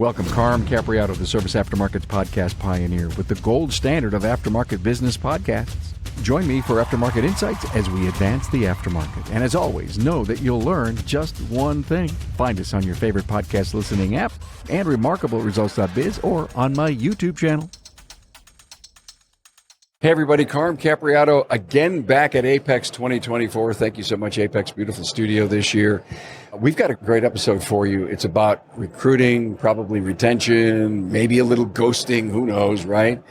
Welcome, Carm Capriato, the Service Aftermarkets Podcast Pioneer, with the gold standard of aftermarket business podcasts. Join me for Aftermarket Insights as we advance the aftermarket. And as always, know that you'll learn just one thing. Find us on your favorite podcast listening app and remarkableresults.biz or on my YouTube channel. Hey everybody, Carm Capriato again back at AAPEX 2024. Thank you so much, AAPEX, beautiful studio this year. We've got a great episode for you. It's about recruiting, probably retention, maybe a little ghosting, who knows, right?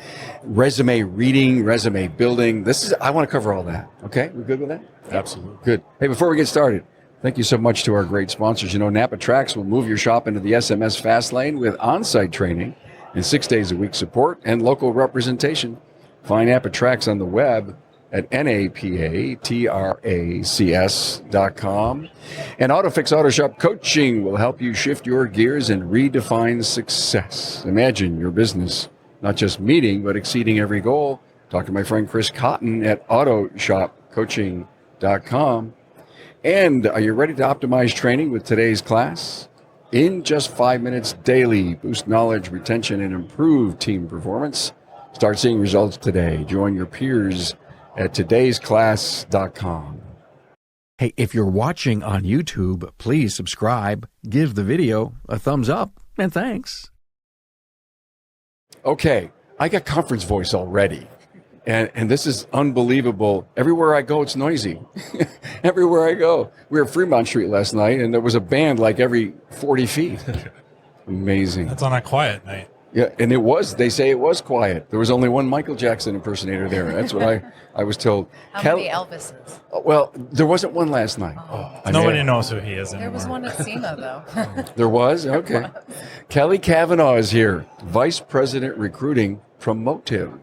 Resume reading, resume building. I want to cover all that. Okay, we good with that? Absolutely. Good. Hey, before we get started, thank you so much to our great sponsors. You know, Napa Tracks will move your shop into the SMS fast lane with on-site training and 6 days a week support and local representation. Find Napa Tracks on the web at napatracs.com. And AutoFix Auto Shop Coaching will help you shift your gears and redefine success. Imagine your business not just meeting, but exceeding every goal. Talk to my friend Chris Cotton at autoshopcoaching.com. And are you ready to optimize training with today's class? In just 5 minutes daily, boost knowledge, retention, and improve team performance. Start seeing results today. Join your peers at todaysclass.com. Hey, if you're watching on YouTube, please subscribe, give the video a thumbs up, and thanks. Okay, I got conference voice already, and this is unbelievable. Everywhere I go, it's noisy. Everywhere I go. We were at Fremont Street last night, and there was a band like every 40 feet. Amazing. That's on a quiet night. Yeah, and they say it was quiet. There was only one Michael Jackson impersonator there. That's what I was told. How many Elvises? Well, there wasn't one last night. Nobody knows who he is anymore. There was one at SEMA, though. There was? Okay. There was. Kelly Cavanaugh is here, Vice President Recruiting, Promotive.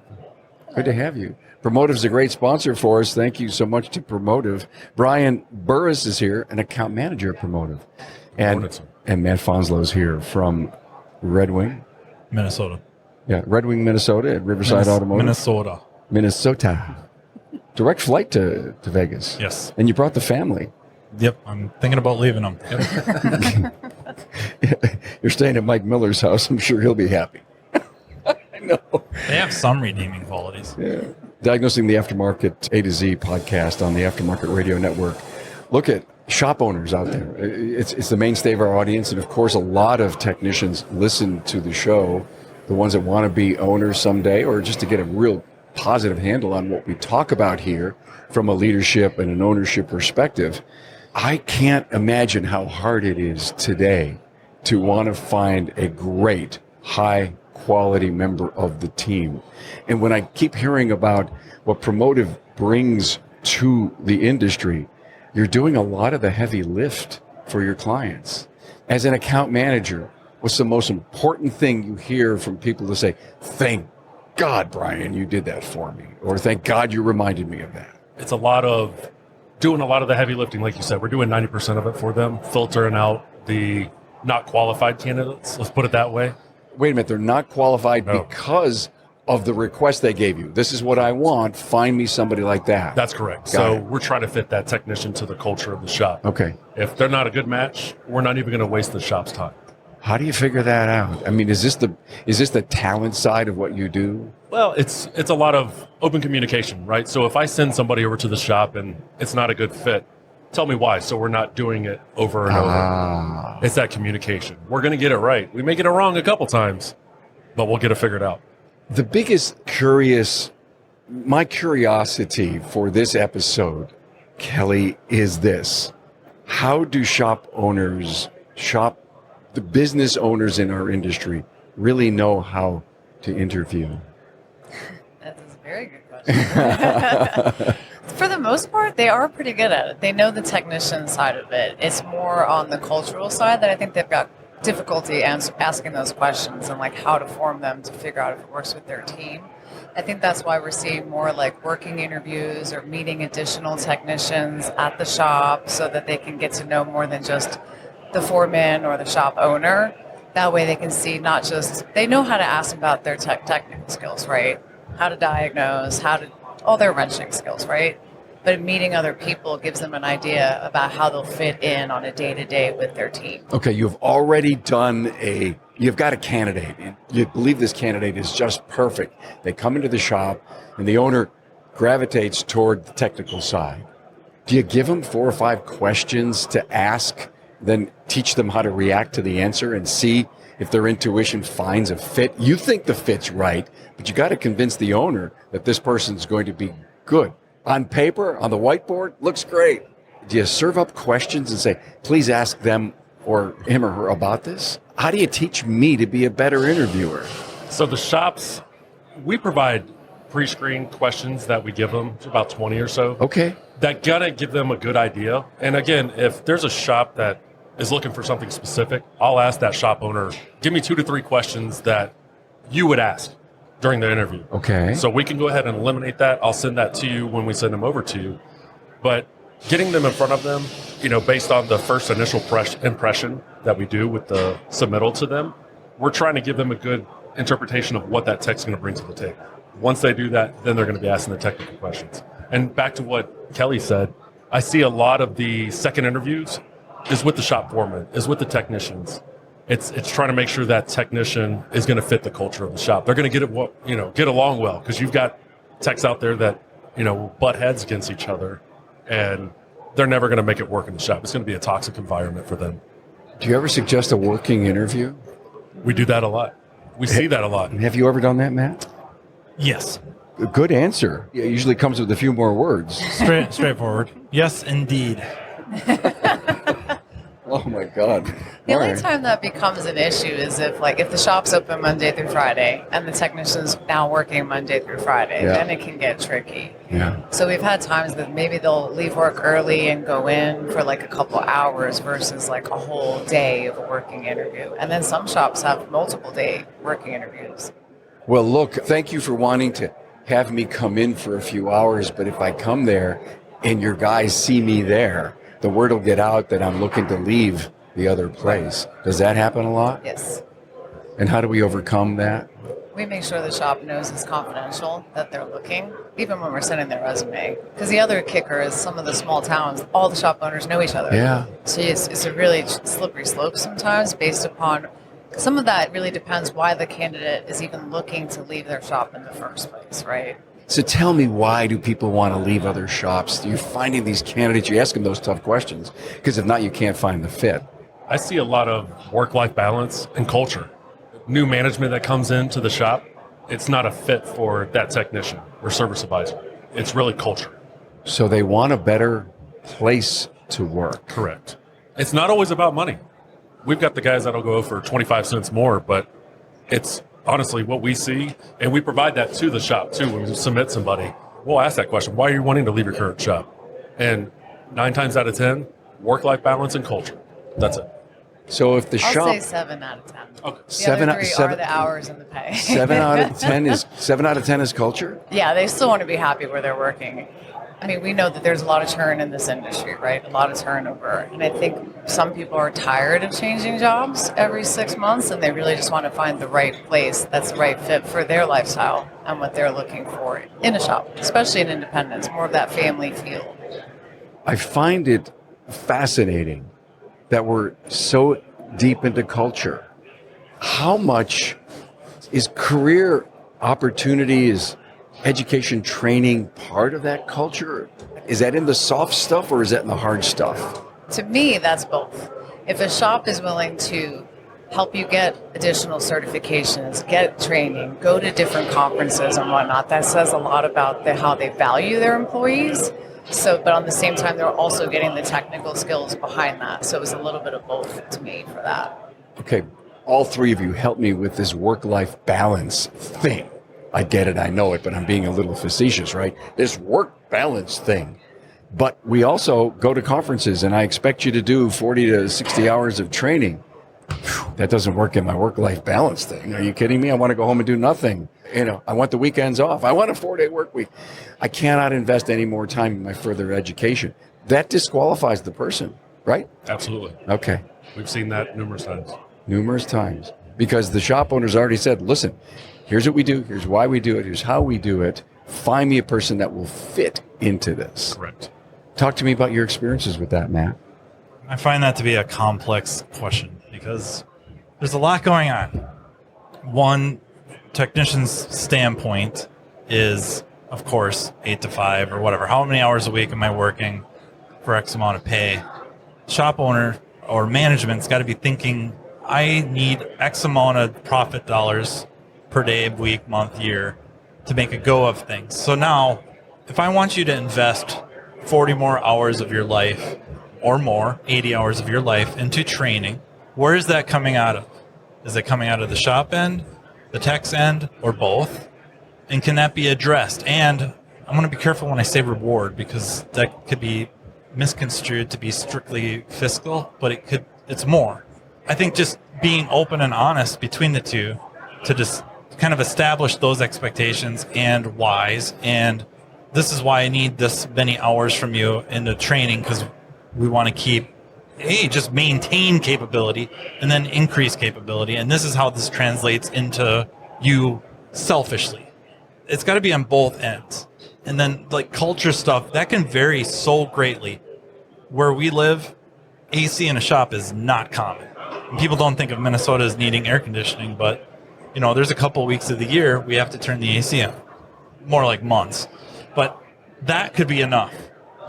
Good to have you. Promotive's a great sponsor for us. Thank you so much to Promotive. Brian Burris is here, an account manager at Promotive. And Matt Fanslow is here from Red Wing. Minnesota. Yeah, Red Wing, Minnesota at Riverside Automotive. Minnesota. Direct flight to Vegas. Yes. And you brought the family. Yep, I'm thinking about leaving them. Yep. You're staying at Mike Miller's house. I'm sure he'll be happy. I know. They have some redeeming qualities. Yeah. Diagnosing the Aftermarket A to Z podcast on the Aftermarket Radio Network. Look at shop owners out there. It's the mainstay of our audience, and of course a lot of technicians listen to the show, the ones that want to be owners someday, or just to get a real positive handle on what we talk about here from a leadership and an ownership perspective. I can't imagine how hard it is today to want to find a great, high quality member of the team. And when I keep hearing about what Promotive brings to the industry, you're doing a lot of the heavy lift for your clients. As an account manager, what's the most important thing you hear from people to say, thank God, Brian, you did that for me, or thank God you reminded me of that? It's a lot of doing a lot of the heavy lifting, like you said. We're doing 90% of it for them, filtering out the not qualified candidates, let's put it that way. Wait a minute, they're not qualified No. because of the request they gave you. This is what I want. Find me somebody like that. That's correct. Got So it. we're trying to fit that technician to the culture of the shop. Okay. If they're not a good match, we're not even going to waste the shop's time. How do you figure that out? I mean, is this the talent side of what you do? Well, it's a lot of open communication, right? So if I send somebody over to the shop and it's not a good fit, tell me why, so we're not doing it over and over. It's that communication. We're going to get it right. We may get it wrong a couple times, but we'll get it figured out. The biggest my curiosity for this episode, Kelly, is this. How do the business owners in our industry really know how to interview? That is a very good question. For the most part, they are pretty good at it. They know the technician side of it. It's more on the cultural side that I think they've got difficulty asking those questions and like how to form them to figure out if it works with their team. I think that's why we're seeing more like working interviews or meeting additional technicians at the shop so that they can get to know more than just the foreman or the shop owner. That way they can see not just, they know how to ask about their technical skills, right? How to diagnose, all their wrenching skills, right? But meeting other people gives them an idea about how they'll fit in on a day-to-day with their team. Okay, you've already done a you've got a candidate. And you believe this candidate is just perfect. They come into the shop, and the owner gravitates toward the technical side. Do you give them 4 or 5 questions to ask, then teach them how to react to the answer and see if their intuition finds a fit? You think the fit's right, but you got to convince the owner that this person's going to be good. On paper, on the whiteboard, looks great. Do you serve up questions and say, please ask them or him or her about this? How do you teach me to be a better interviewer? So the shops, we provide pre-screened questions that we give them, about 20 or so. Okay. That gotta give them a good idea. And again, if there's a shop that is looking for something specific, I'll ask that shop owner, give me 2 to 3 questions that you would ask during the interview. Okay. So we can go ahead and eliminate that. I'll send that to you when we send them over to you. But getting them in front of them, based on the first initial impression that we do with the submittal to them, we're trying to give them a good interpretation of what that tech's going to bring to the table. Once they do that, then they're going to be asking the technical questions. And back to what Kelly said, I see a lot of the second interviews is with the shop foreman, is with the technicians. It's trying to make sure that technician is going to fit the culture of the shop. They're going to get along well, because you've got techs out there that butt heads against each other, and they're never going to make it work in the shop. It's going to be a toxic environment for them. Do you ever suggest a working interview? We do that a lot. We see that a lot. Have you ever done that, Matt? Yes. A good answer. It usually comes with a few more words. Straightforward. Yes, indeed. Oh my God. The All only right. time that becomes an issue is if the shop's open Monday through Friday and the technician's now working Monday through Friday, Yeah. then it can get tricky. Yeah. So we've had times that maybe they'll leave work early and go in for a couple hours versus a whole day of a working interview. And then some shops have multiple day working interviews. Well, look, thank you for wanting to have me come in for a few hours, but if I come there and your guys see me there, the word will get out that I'm looking to leave the other place. Does that happen a lot? Yes. And how do we overcome that? We make sure the shop knows it's confidential, that they're looking, even when we're sending their resume. Because the other kicker is some of the small towns, all the shop owners know each other. Yeah. So it's a really slippery slope sometimes based upon, some of that really depends why the candidate is even looking to leave their shop in the first place, right? So tell me, why do people want to leave other shops? You're finding these candidates, you ask them those tough questions, because if not, you can't find the fit. I see a lot of work-life balance and culture. New management that comes into the shop, it's not a fit for that technician or service advisor. It's really culture. So they want a better place to work. Correct. It's not always about money. We've got the guys that'll go for 25 cents more, but it's honestly what we see, and we provide that to the shop too. When we submit somebody, we'll ask that question: why are you wanting to leave your current shop? And 9 times out of 10, work-life balance and culture. That's it. So if the I'll shop say 7 out of 10. Okay. The Seven other out- 3 seven- are the hours and the pay. 7 out of 10 is culture? Yeah, they still want to be happy where they're working. I mean, we know that there's a lot of churn in this industry, right? A lot of turnover. And I think some people are tired of changing jobs every 6 months, and they really just want to find the right place that's the right fit for their lifestyle and what they're looking for in a shop, especially in independence, more of that family feel. I find it fascinating that we're so deep into culture. How much is career opportunity, is education training part of that culture? Is that in the soft stuff or is that in the hard stuff? To me, that's both. If a shop is willing to help you get additional certifications, get training, go to different conferences and whatnot, that says a lot about how they value their employees. So, but on the same time, they're also getting the technical skills behind that. So it was a little bit of both to me for that. Okay, all three of you help me with this work-life balance thing. I get it, I know it, but I'm being a little facetious, right? This work balance thing. But we also go to conferences, and I expect you to do 40 to 60 hours of training. Whew, that doesn't work in my work-life balance thing. Are you kidding me? I want to go home and do nothing. I want the weekends off. I want a 4-day work week. I cannot invest any more time in my further education. That disqualifies the person, right? Absolutely. Okay. We've seen that numerous times. Numerous times. Because the shop owners already said, listen, here's what we do, here's why we do it, here's how we do it. Find me a person that will fit into this. Correct. Talk to me about your experiences with that, Matt. I find that to be a complex question because There's a lot going on. One technician's standpoint is, of course, 8 to 5 or whatever. How many hours a week am I working for X amount of pay? Shop owner or management's got to be thinking, I need X amount of profit dollars per day, week, month, year to make a go of things. So now, if I want you to invest 40 more hours of your life or more, 80 hours of your life into training, where is that coming out of? Is it coming out of the shop end, the tech's end, or both? And can that be addressed? And I'm going to be careful when I say reward, because that could be misconstrued to be strictly fiscal, but it's more. I think just being open and honest between the two to just kind of establish those expectations and whys. And this is why I need this many hours from you in the training, because we want to keep, just maintain capability and then increase capability. And this is how this translates into you selfishly. It's got to be on both ends. And then like culture stuff, that can vary so greatly. Where we live, AC in a shop is not common. And people don't think of Minnesota as needing air conditioning, but there's a couple weeks of the year we have to turn the AC on. More like months. But that could be enough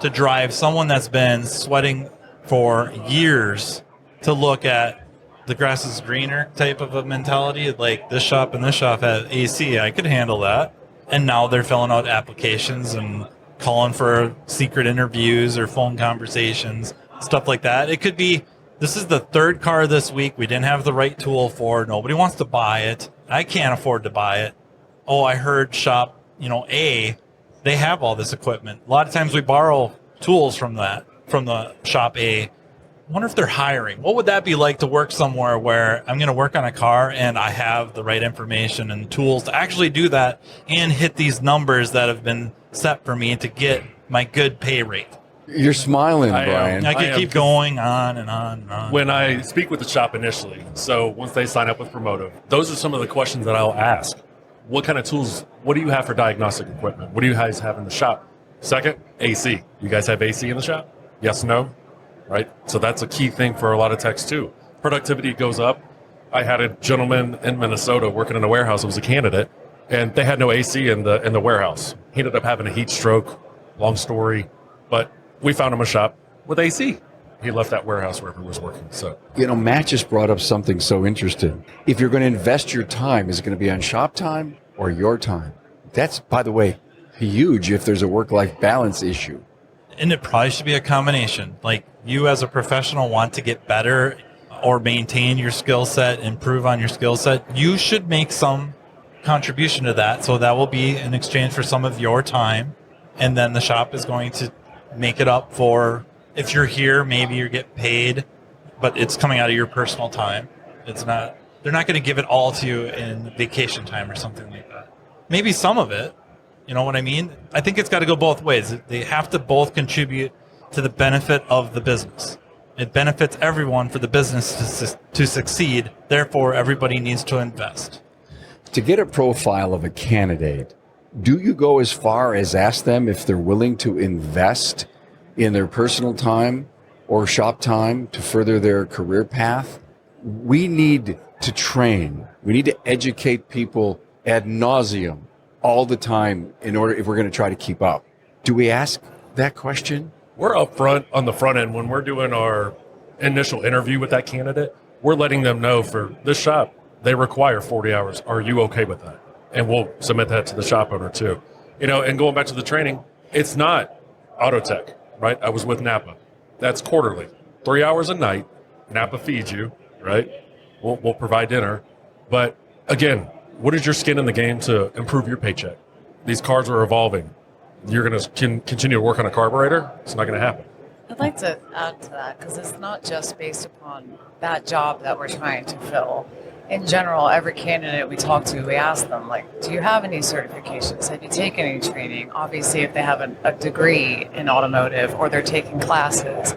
to drive someone that's been sweating for years to look at the grass is greener type of a mentality. Like this shop and this shop have AC, I could handle that. And now they're filling out applications and calling for secret interviews or phone conversations, stuff like that. It could be, this is the third car this week we didn't have the right tool for. Nobody wants to buy it. I can't afford to buy it. Oh, I heard shop, A, they have all this equipment. A lot of times we borrow tools from the shop A. I wonder if they're hiring. What would that be like to work somewhere where I'm going to work on a car and I have the right information and tools to actually do that and hit these numbers that have been set for me to get my good pay rate? You're smiling, Brian. I could keep going on and on and on. When I speak with the shop initially, so once they sign up with Promotive, those are some of the questions that I'll ask. What kind of tools, what do you have for diagnostic equipment? What do you guys have in the shop? Second, AC. You guys have AC in the shop? Yes, no? Right? So that's a key thing for a lot of techs too. Productivity goes up. I had a gentleman in Minnesota working in a warehouse. It was a candidate, and they had no AC in the warehouse. He ended up having a heat stroke. Long story, but we found him a shop with AC. He left that warehouse wherever he was working. So, Matt just brought up something so interesting. If you're going to invest your time, is it going to be on shop time or your time? That's, by the way, huge if there's a work-life balance issue. And it probably should be a combination. Like you as a professional want to get better or maintain your skill set, improve on your skill set. You should make some contribution to that. So that will be in exchange for some of your time. And then the shop is going to make it up for, if you're here, maybe you get paid, but it's coming out of your personal time. They're not going to give it all to you in vacation time or something like that. Maybe some of it, you know what I mean? I think it's got to go both ways. They have to both contribute to the benefit of the business. It benefits everyone for the business to succeed. Therefore, everybody needs to invest. To get a profile of a candidate, do you go as far as ask them if they're willing to invest in their personal time or shop time to further their career path? We need to train. We need to educate people ad nauseum all the time if we're going to try to keep up. Do we ask that question? we're upfront on the front end when we're doing our initial interview with that candidate. We're letting them know for this shop, they require 40 hours. Are you okay with that? And we'll submit that to the shop owner too. You know, and going back to the training, it's not auto tech, right? I was with Napa. That's quarterly. 3 hours a night. Napa feeds you, right? We'll provide dinner. But again, what is your skin in the game to improve your paycheck? These cars are evolving. You're going to continue to work on a carburetor? It's not going to happen. I'd like to add to that because it's not just based upon that job that we're trying to fill. In general, every candidate we talk to, we ask them, like, do you have any certifications? Have you taken any training? Obviously, if they have a degree in automotive or they're taking classes.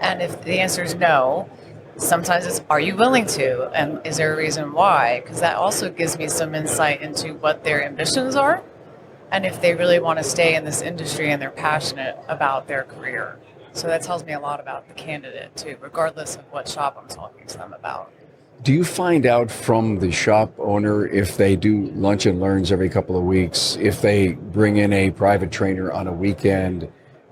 And if the answer is no, sometimes it's, are you willing to? And is there a reason why? Because that also gives me some insight into what their ambitions are and if they really want to stay in this industry and they're passionate about their career. So that tells me a lot about the candidate, too, regardless of what shop I'm talking to them about. Do you find out from the shop owner if they do lunch and learns every couple of weeks, if they bring in a private trainer on a weekend,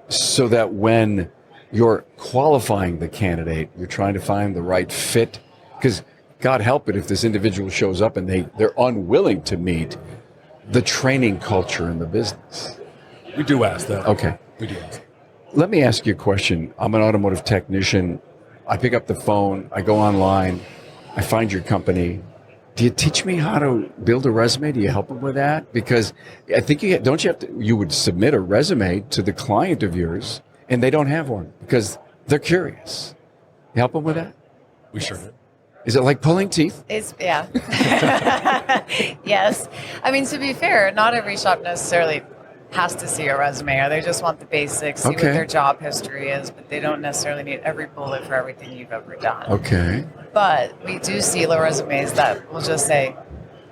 so that when you're qualifying the candidate, you're trying to find the right fit? Because God help it if this individual shows up and they're unwilling to meet the training culture in the business. We do ask that. Okay. We do ask. Let me ask you a question. I'm an automotive technician. I pick up the phone. I go online. I find your company. Do you teach me how to build a resume? Do you help them with that? Because I think you would submit a resume to the client of yours and they don't have one because they're curious. You help them with that? We sure do. Is it like pulling teeth? Yeah. Yes. I mean, to be fair, not every shop necessarily has to see a resume, or they just want the basics, see what their job history is, but they don't necessarily need every bullet for everything you've ever done. Okay. But we do see resumes that will just say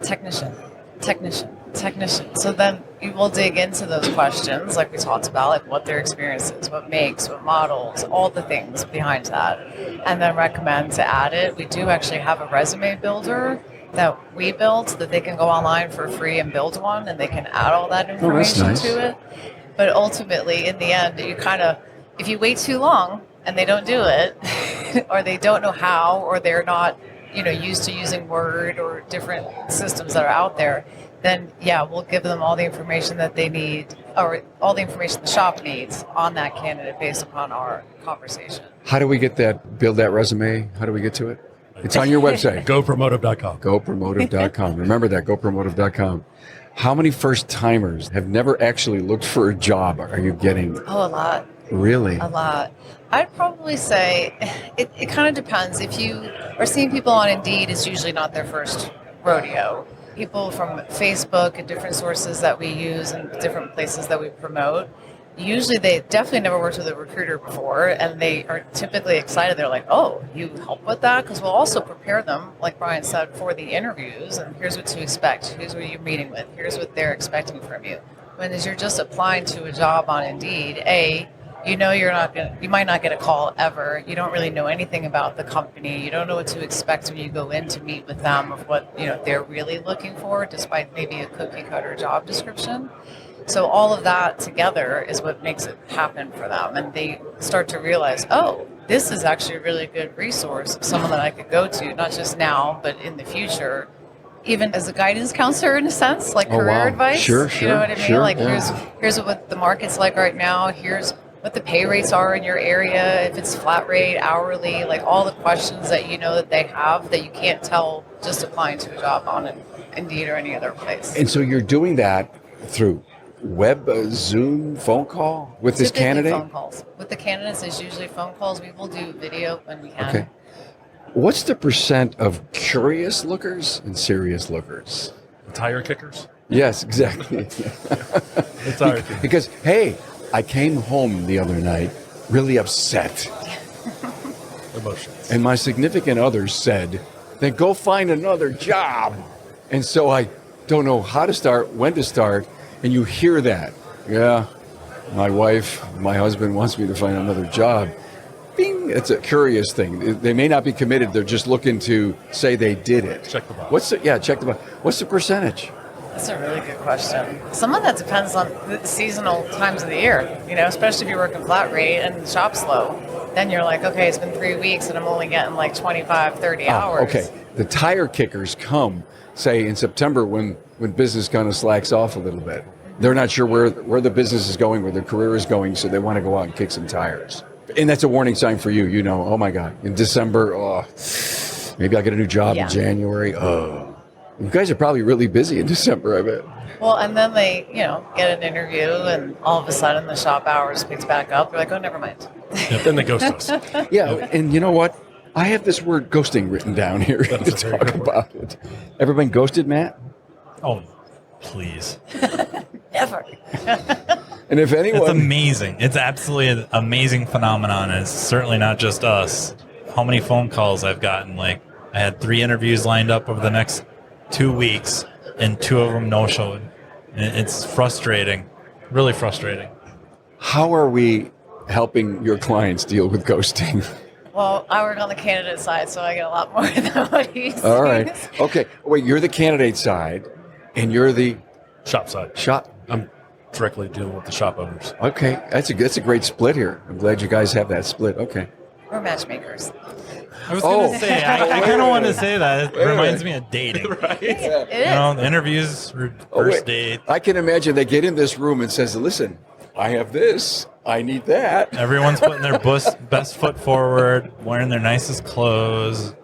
technician, technician, technician. So then you will dig into those questions, like we talked about, like what their experience is, what makes, what models, all the things behind that, and then recommend to add it. We do actually have a resume builder that we built that they can go online for free and build one, and they can add all that information to it. But ultimately, in the end, you kind of, if you wait too long and they don't do it, or they don't know how, or they're not, used to using Word or different systems that are out there, then we'll give them all the information that they need, or all the information the shop needs on that candidate based upon our conversation. How do we build that resume? How do we get to it? It's on your website. GoPromotive.com. GoPromotive.com. Remember that, GoPromotive.com. How many first-timers have never actually looked for a job are you getting? Oh, a lot. Really? A lot. I'd probably say it kind of depends. If you are seeing people on Indeed, it's usually not their first rodeo. People from Facebook and different sources that we use and different places that we promote, usually they definitely never worked with a recruiter before, and they are typically excited. They're like, oh, you help with that? Because we'll also prepare them, like Brian said, for the interviews, and here's what to expect. Here's what you're meeting with. Here's what they're expecting from you. When as you're just applying to a job on Indeed, you might not get a call ever. You don't really know anything about the company. You don't know what to expect when you go in to meet with them of what they're really looking for, despite maybe a cookie cutter job description. So all of that together is what makes it happen for them. And they start to realize, oh, this is actually a really good resource of someone that I could go to, not just now, but in the future, even as a guidance counselor in a sense, like career advice. Sure. You know what I mean? Here's what the market's like right now. Here's what the pay rates are in your area, if it's flat rate, hourly, like all the questions that that they have that you can't tell just applying to a job on Indeed or any other place. And so you're doing that through web, Zoom, phone call with this candidate? Phone calls. With the candidates, it's usually phone calls. We will do video when we can. Okay. What's the percent of curious lookers and serious lookers? Tire kickers? Yes, exactly. The tire kickers. Because, hey, I came home the other night really upset. Emotions. And my significant other said, then go find another job. And so I don't know how to start, when to start. And you hear that. Yeah, my husband wants me to find another job. Bing, it's a curious thing. They may not be committed. They're just looking to say they did it. Check the box. Check the box. What's the percentage? That's a really good question. Some of that depends on the seasonal times of the year, especially if you're working flat rate and the shop's slow. Then you're like, okay, it's been 3 weeks and I'm only getting like 25, 30 hours. Okay. The tire kickers come, say, in September when business kind of slacks off a little bit. They're not sure where the business is going, where their career is going, so they want to go out and kick some tires. And that's a warning sign for you. Oh my God, in December, maybe I'll get a new job in January. You guys are probably really busy in December, I bet. Well, and then they, get an interview, and all of a sudden the shop hours picks back up. They're like, oh, never mind. Then they ghost us. Yeah, and you know what? I have this word ghosting written down here to talk about it. Ever been ghosted, Matt? Oh, please. Never. And if anyone... It's amazing. It's absolutely an amazing phenomenon. And it's certainly not just us. How many phone calls I've gotten. Like, I had 3 interviews lined up over the next 2 weeks, and 2 of them no-showed. And it's frustrating. Really frustrating. How are we helping your clients deal with ghosting? Well, I work on the candidate side, so I get a lot more than what he sees. All right. Okay. Wait, you're the candidate side, and you're the Shop side. shop. I'm directly dealing with the shop owners. Okay, that's a great split here. I'm glad you guys have that split. Okay. We're matchmakers. I was going Oh. to say, I kind of want to say that. It reminds me of dating. Right. It is. You know, the interviews, first wait. date. I can imagine they get in this room and says, "Listen, I have this. I need that." Everyone's putting their best foot forward, wearing their nicest clothes,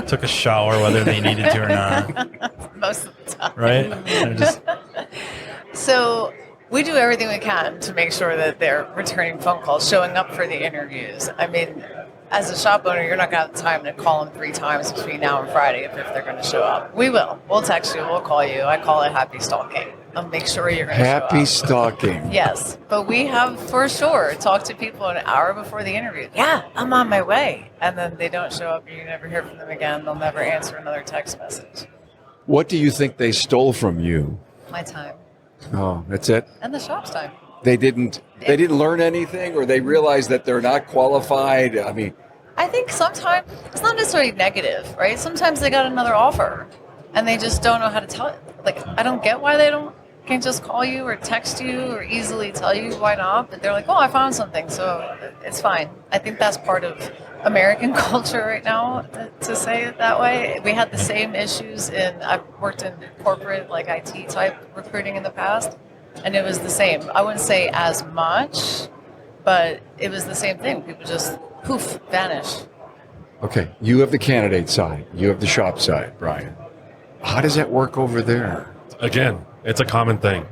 took a shower whether they needed to or not, Most of the time. right? They're just, So we do everything we can to make sure that they're returning phone calls, showing up for the interviews. I mean, as a shop owner, you're not going to have the time to call them 3 times between now and Friday if they're going to show up. We will. We'll text you. We'll call you. I call it happy stalking. I'll make sure you're going to show up. Happy stalking. Yes, but we have for sure talked to people an hour before the interview. Yeah, I'm on my way. And then they don't show up and you never hear from them again. They'll never answer another text message. What do you think they stole from you? My time Oh, that's it. and the shop's time. They didn't learn anything, or they realized that they're not qualified. I mean, I think sometimes it's not necessarily negative, right? Sometimes they got another offer and they just don't know how to tell it. Like, I don't get why they can't just call you or text you or easily tell you why not. But they're like, oh, I found something, so it's fine. I think that's part of American culture right now, to say it that way. We had the same issues I've worked in corporate, like IT type recruiting in the past, and it was the same. I wouldn't say as much, but it was the same thing. People just poof, vanish. okay, you have the candidate side, you have the shop side, Brian. How does that work over there? Again, it's a common thing.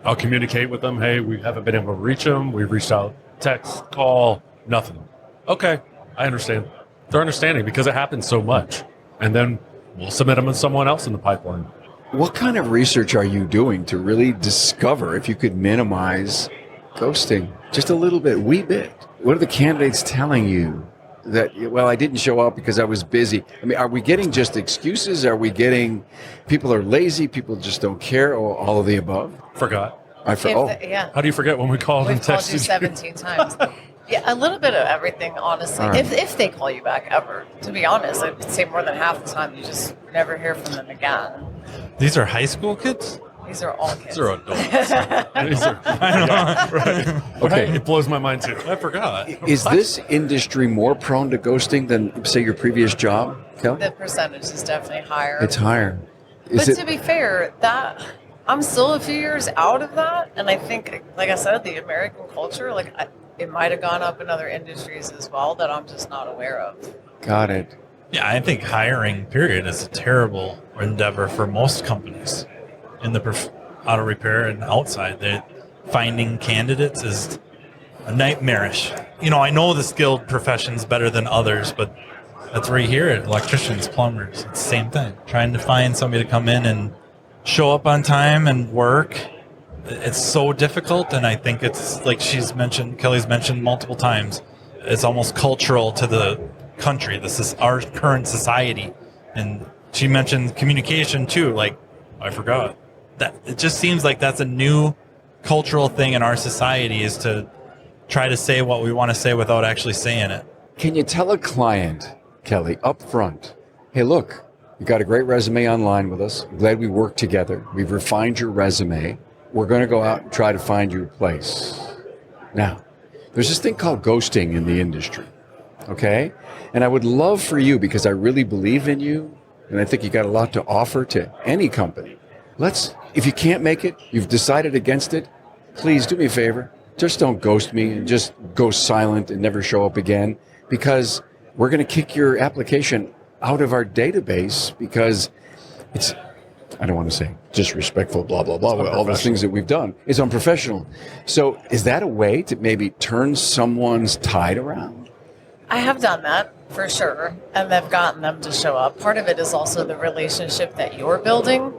I'll communicate with them. Hey, we haven't been able to reach them. We've reached out, text, call, nothing. Okay, I understand. They're understanding because it happens so much. And then we'll submit them to someone else in the pipeline. What kind of research are you doing to really discover if you could minimize ghosting just a little bit, wee bit? What are the candidates telling you? That, well, I didn't show up because I was busy. I mean, are we getting just excuses? Are we getting people are lazy, people just don't care, or all of the above? Forgot. Yeah. How do you forget when we called and We've called you texted 17 times. Yeah, a little bit of everything, honestly. All right. If they call you back ever, to be honest, I'd say more than half the time you just never hear from them again. these are high school kids? These are all kids. These are adults. These are, yeah, right. Okay. It blows my mind too. I forgot. Is this industry more prone to ghosting than, say, your previous job, Kelly? The percentage is definitely higher. It's higher. But to be fair, that I'm still a few years out of that, and I think, like I said, the American culture, it might have gone up in other industries as well that I'm just not aware of. Got it. Yeah, I think hiring, period, is a terrible endeavor for most companies in the auto repair and outside. Finding candidates is nightmarish. You know, I know the skilled professions better than others, but that's where you hear it. Electricians, plumbers, it's the same thing. Trying to find somebody to come in and show up on time and work. It's so difficult, and I think it's like Kelly's mentioned multiple times, it's almost cultural to the country. This is our current society. And she mentioned communication too, like, I forgot. That it just seems like that's a new cultural thing in our society, is to try to say what we want to say without actually saying it. Can you tell a client, Kelly, up front, hey, look, you got a great resume online with us. I'm glad we worked together. We've refined your resume. We're going to go out and try to find you a place. Now, there's this thing called ghosting in the industry, okay? And I would love for you, because I really believe in you, and I think you got a lot to offer to any company. If you can't make it, you've decided against it, please do me a favor. Just don't ghost me and just go silent and never show up again, because we're going to kick your application out of our database because it's, I don't want to say disrespectful, blah, blah, blah, all those things that we've done. It's unprofessional. So is that a way to maybe turn someone's tide around? I have done that for sure, and I've gotten them to show up. Part of it is also the relationship that you're building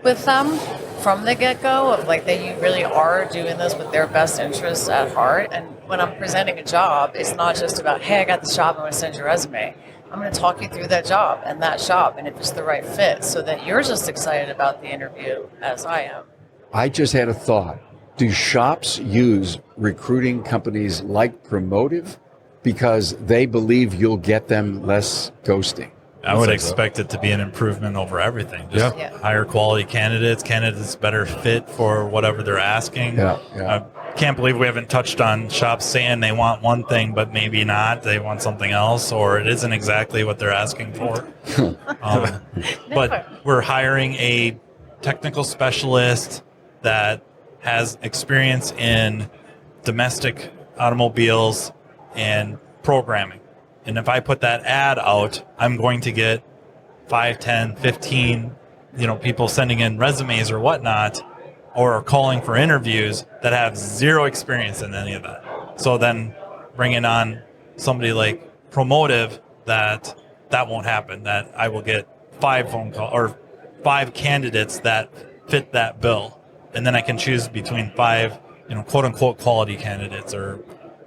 with them from the get-go, of like that you really are doing this with their best interests at heart. And when I'm presenting a job, it's not just about, hey, I got this job, I'm going to send your resume. I'm going to talk you through that job and that shop, and if it's the right fit, so that you're just excited about the interview as I am. I just had a thought. Do shops use recruiting companies like Promotive because they believe you'll get them less ghosting. I would expect it to be an improvement over everything. Just higher quality candidates better fit for whatever they're asking. I can't believe we haven't touched on shops saying they want one thing, but maybe not. They want something else, or it isn't exactly what they're asking for. But we're hiring a technical specialist that has experience in domestic automobiles and programming. And if I put that ad out, I'm going to get 5, 10, 15, people sending in resumes or whatnot, or calling for interviews that have zero experience in any of that. So then bringing on somebody like Promotive, that won't happen. That I will get 5 phone calls or 5 candidates that fit that bill. And then I can choose between 5, quote unquote quality candidates or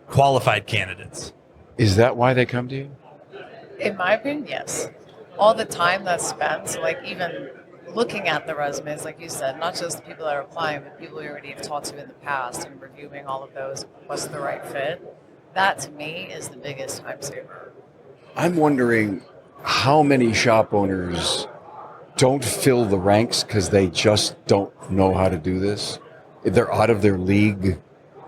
qualified candidates. Is that why they come to you? In my opinion, yes. All the time that's spent, so like even looking at the resumes, like you said, not just the people that are applying, but people you already have talked to in the past and reviewing all of those, what's the right fit, that to me is the biggest time saver. I'm wondering how many shop owners don't fill the ranks because they just don't know how to do this. They're out of their league.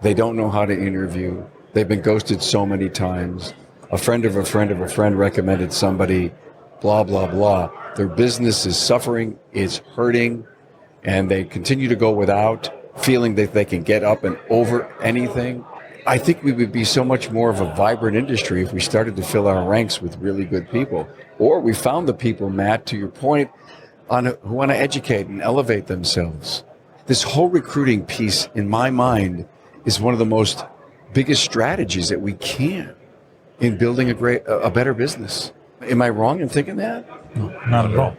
They don't know how to interview. They've been ghosted so many times. A friend of a friend of a friend recommended somebody, blah, blah, blah. Their business is suffering, it's hurting, and they continue to go without, feeling that they can get up and over anything. I think we would be so much more of a vibrant industry if we started to fill our ranks with really good people. Or we found the people, Matt, to your point, who want to educate and elevate themselves. This whole recruiting piece, in my mind, is one of the biggest strategies that we can in building a better business. Am I wrong in thinking that? No, not at all.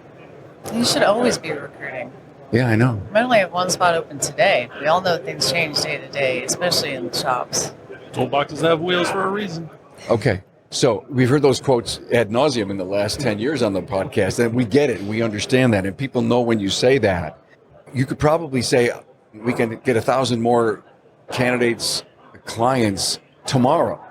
You should always be recruiting. Yeah, I know. We only have one spot open today. We all know things change day to day, especially in the shops. Toolboxes have wheels for a reason. Okay. So we've heard those quotes ad nauseum in the last 10 years on the podcast, and we get it, and we understand that, and people know when you say that. You could probably say we can get 1,000 more candidates, clients tomorrow.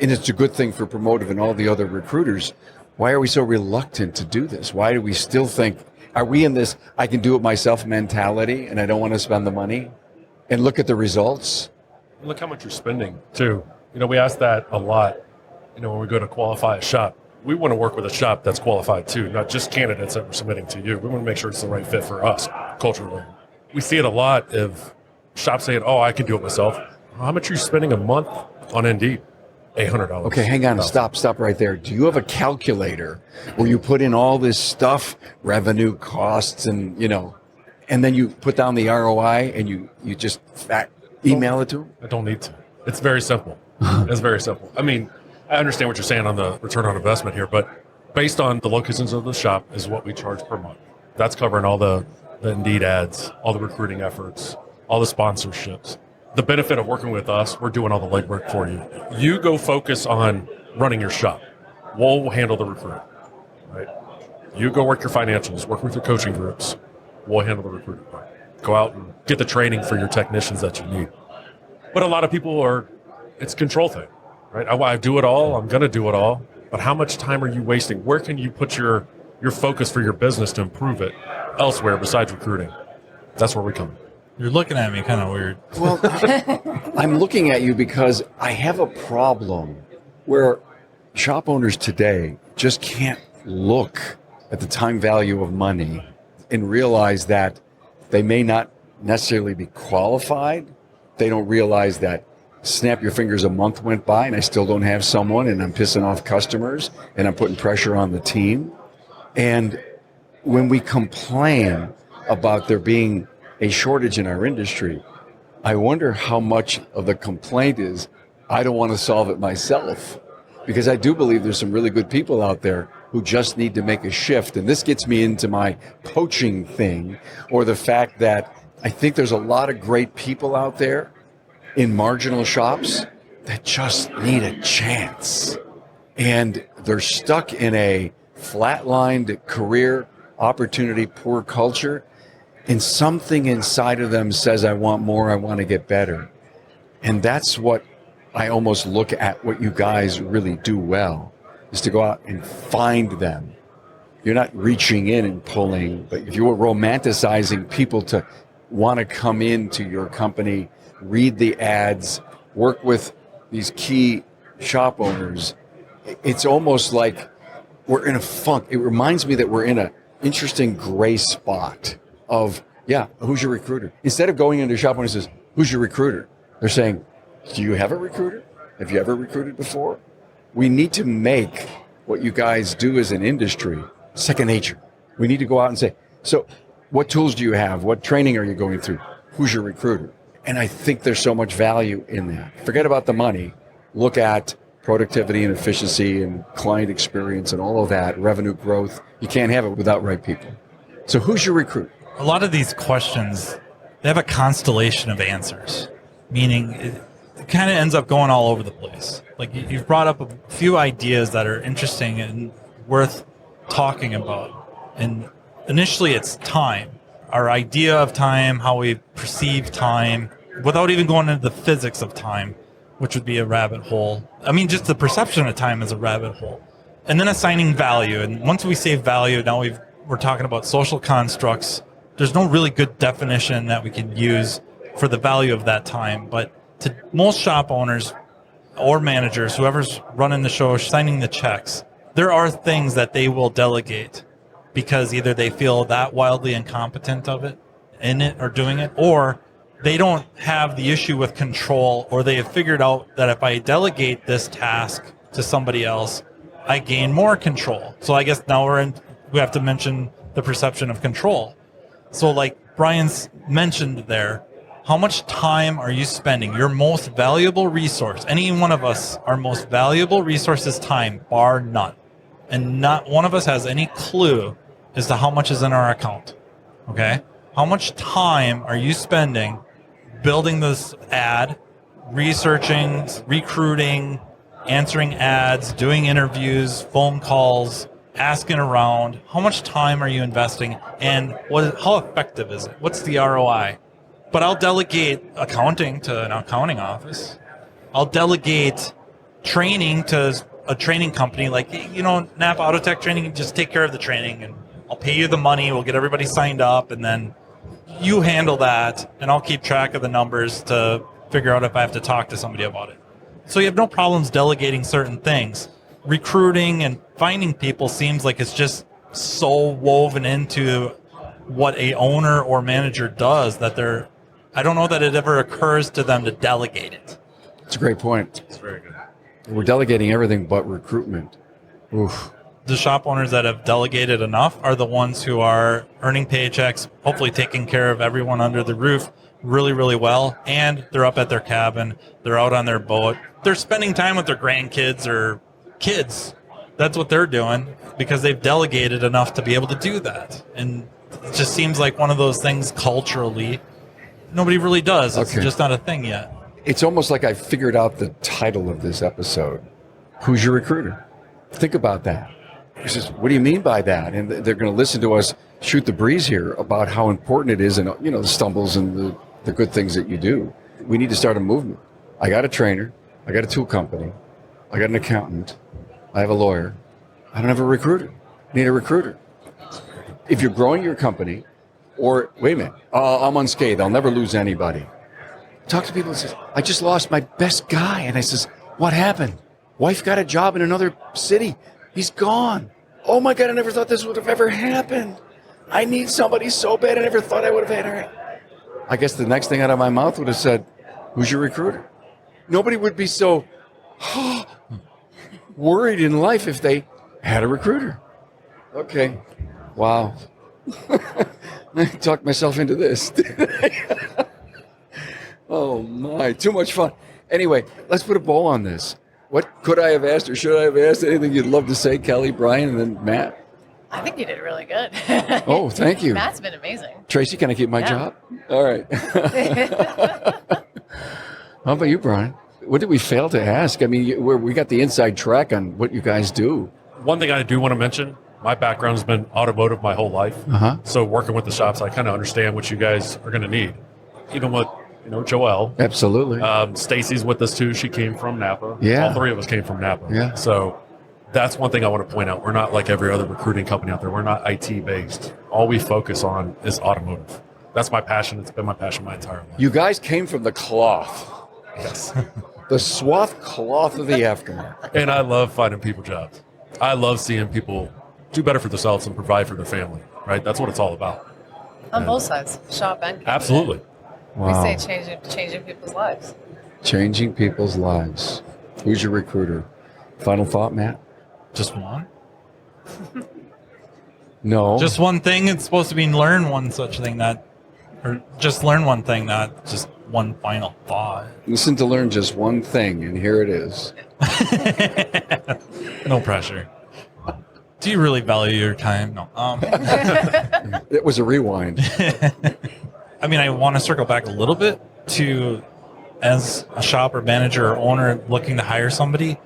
And it's a good thing for Promotive and all the other recruiters. Why are we so reluctant to do this? Why do we still think, are we in this I can do it myself mentality and I don't want to spend the money? And look at the results. Look how much you're spending, too. We ask that a lot, when we go to qualify a shop. We want to work with a shop that's qualified, too, not just candidates that we're submitting to you. We want to make sure it's the right fit for us culturally. We see it a lot of shops saying, oh, I can do it myself. How much are you spending a month on Indeed? $800. Okay, hang on. Stop right there. Do you have a calculator where you put in all this stuff, revenue, costs, and then you put down the ROI and you just email it to them? I don't need to. It's very simple. It's very simple. I mean, I understand what you're saying on the return on investment here, but based on the locations of the shop is what we charge per month. That's covering all the Indeed ads, all the recruiting efforts, all the sponsorships. The benefit of working with us, we're doing all the legwork for you. You go focus on running your shop. We'll handle the recruiting, right? You go work your financials, work with your coaching groups. We'll handle the recruiting part. Go out and get the training for your technicians that you need. But a lot of people it's a control thing, right? I do it all, I'm going to do it all. But how much time are you wasting? Where can you put your focus for your business to improve it elsewhere besides recruiting? That's where we come in. You're looking at me kind of weird. Well, I'm looking at you because I have a problem where shop owners today just can't look at the time value of money and realize that they may not necessarily be qualified. They don't realize that snap your fingers, a month went by and I still don't have someone and I'm pissing off customers and I'm putting pressure on the team. And when we complain about there being a shortage in our industry, I wonder how much of the complaint is, I don't want to solve it myself. Because I do believe there's some really good people out there who just need to make a shift. And this gets me into my coaching thing, or the fact that I think there's a lot of great people out there in marginal shops that just need a chance. And they're stuck in a flatlined career, opportunity, poor culture. And something inside of them says, I want more, I want to get better. And that's what I almost look at what you guys really do well is to go out and find them. You're not reaching in and pulling, but if you're romanticizing people to want to come into your company, read the ads, work with these key shop owners, it's almost like we're in a funk. It reminds me that we're in an interesting gray spot of, yeah, who's your recruiter? Instead of going into a shop owner and says, who's your recruiter? They're saying, do you have a recruiter? Have you ever recruited before? We need to make what you guys do as an industry second nature. We need to go out and say, so what tools do you have? What training are you going through? Who's your recruiter? And I think there's so much value in that. Forget about the money. Look at productivity and efficiency and client experience and all of that, revenue growth. You can't have it without right people. So who's your recruiter? A lot of these questions, they have a constellation of answers, meaning it kind of ends up going all over the place. Like you've brought up a few ideas that are interesting and worth talking about. And initially it's time, our idea of time, how we perceive time, without even going into the physics of time, which would be a rabbit hole. I mean, just the perception of time is a rabbit hole. And then assigning value. And once we say value, now we're talking about social constructs. There's no really good definition that we can use for the value of that time. But to most shop owners or managers, whoever's running the show, signing the checks, there are things that they will delegate because either they feel that wildly incompetent of it, in it, or doing it, or they don't have the issue with control, or they have figured out that if I delegate this task to somebody else, I gain more control. So I guess now we have to mention the perception of control. So like Brian's mentioned there, how much time are you spending? Your most valuable resource, any one of us, our most valuable resource is time, bar none. And not one of us has any clue as to how much is in our account. Okay? How much time are you spending building this ad, researching, recruiting, answering ads, doing interviews, phone calls, asking around? How much time are you investing, and how effective is it? What's the ROI? But I'll delegate accounting to an accounting office. I'll delegate training to a training company like, Napa Auto Tech training, just take care of the training and I'll pay you the money, we'll get everybody signed up, and then you handle that, and I'll keep track of the numbers to figure out if I have to talk to somebody about it. So you have no problems delegating certain things. Recruiting and finding people seems like it's just so woven into what a owner or manager does that I don't know that it ever occurs to them to delegate it. It's a great point. It's very good. We're delegating everything but recruitment. Oof. The shop owners that have delegated enough are the ones who are earning paychecks, hopefully taking care of everyone under the roof really, really well, and they're up at their cabin, they're out on their boat, they're spending time with their grandkids or kids. That's what they're doing because they've delegated enough to be able to do that. And it just seems like one of those things culturally nobody really does. It's just not a thing yet. It's almost like I figured out the title of this episode. Who's your recruiter? Think about that. He says, what do you mean by that? And they're going to listen to us shoot the breeze here about how important it is and, the stumbles and the good things that you do. We need to start a movement. I got a trainer. I got a tool company. I got an accountant. I have a lawyer. I don't have a recruiter. I need a recruiter. If you're growing your company, or wait a minute, I'm unscathed. I'll never lose anybody. Talk to people and say, I just lost my best guy. And I says, what happened? Wife got a job in another city. He's gone. Oh my God, I never thought this would have ever happened. I need somebody so bad. I never thought I would have had her. I guess the next thing out of my mouth would have said, who's your recruiter? Nobody would be so worried in life if they had a recruiter. Okay. Wow. I talked myself into this. Oh my, too much fun. Anyway, let's put a bow on this. What could I have asked or should I have asked? Anything you'd love to say, Kelly, Brian, and then Matt? I think you did really good. Oh, thank you. Matt's been amazing. Tracy, can I keep my job? All right. How about you, Brian? What did we fail to ask? I mean, we got the inside track on what you guys do. One thing I do want to mention, my background has been automotive my whole life. So working with the shops, I kind of understand what you guys are going to need. Even with You know, Joelle. Absolutely. Stacy's with us too. She came from Napa. Yeah. All three of us came from Napa. Yeah. So that's one thing I want to point out. We're not like every other recruiting company out there. We're not IT based. All we focus on is automotive. That's my passion. It's been my passion my entire life. You guys came from the cloth, Yes. the swath cloth of the aftermarket. And I love finding people jobs. I love seeing people do better for themselves and provide for their family, right? That's what it's all about. On both sides, shop and candidate. Absolutely. Wow. We say changing people's lives. Changing people's lives. Who's your recruiter? Final thought, Matt? Just one? No. Just one thing. It's supposed to be learn one such thing, or just learn one thing, not just one final thought. Listen to learn just one thing, and here it is. No pressure. Do you really value your time? No. It was a rewind. I mean, I want to circle back a little bit to, as a shop or manager or owner looking to hire somebody,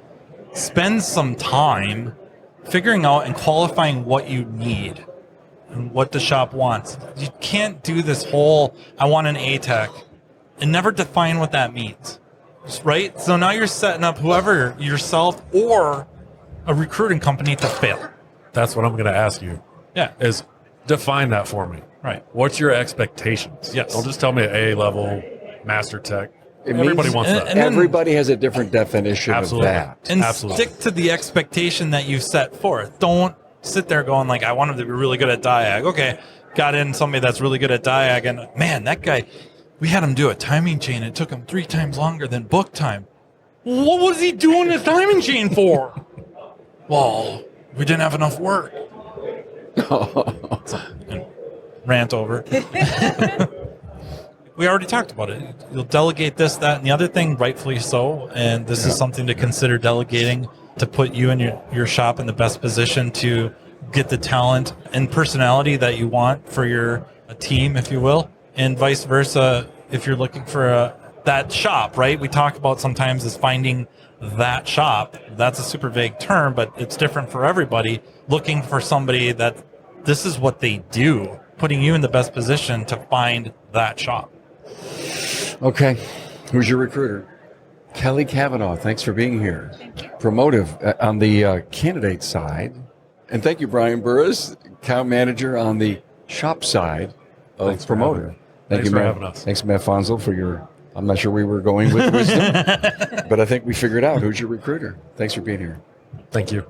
spend some time figuring out and qualifying what you need and what the shop wants. You can't do this whole, I want an A-Tech, and never define what that means, right? So now you're setting up whoever, yourself or a recruiting company, to fail. That's what I'm going to ask you. Yeah. Is define that for me. Right. What's your expectations? Yes. Don't just tell me A level, master tech. It Everybody means- wants that. and then- Everybody has a different definition Absolutely. of that. And Absolutely. stick to the expectation that you set forth. Don't sit there going like, I want him to be really good at diag. Okay, got in somebody that's really good at diag, and man, that guy, we had him do a timing chain. It took him 3 times longer than book time. What was he doing the timing chain for? Well, we didn't have enough work. Rant over. We already talked about it. You'll delegate this, that, and the other thing, rightfully so. And this is something to consider delegating to put you and your shop in the best position to get the talent and personality that you want for your team, if you will. And vice versa, if you're looking for that shop, right? We talk about sometimes is finding that shop. That's a super vague term, but it's different for everybody. Looking for somebody that this is what they do, putting you in the best position to find that shop. Okay. Who's your recruiter? Kelly Cavanaugh, thanks for being here. Thank you. Promotive on the candidate side. And thank you, Brian Burris, account manager on the shop side of Thanks for Promotive. having me. Thank Thanks you, for Matt. having us. Thanks, Matt Fanslow, for your, I'm not sure we were going with wisdom, but I think we figured out who's your recruiter. Thanks for being here. Thank you.